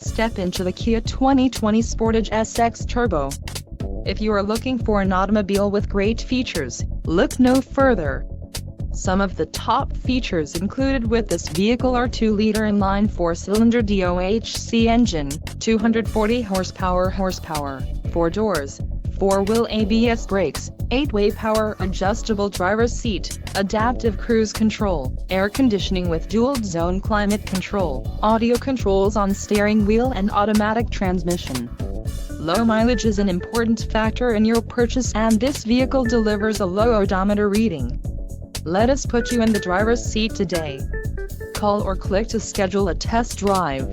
Step into the Kia 2020 Sportage SX Turbo. If you are looking for an automobile with great features, look no further. Some of the top features included with this vehicle are 2-liter inline 4-cylinder DOHC engine, 240 horsepower, 4 doors, 4-wheel ABS brakes, 8-way power adjustable driver's seat, adaptive cruise control, air conditioning with dual-zone climate control, audio controls on steering wheel and automatic transmission. Low mileage is an important factor in your purchase, and this vehicle delivers a low odometer reading. Let us put you in the driver's seat today. Call or click to schedule a test drive.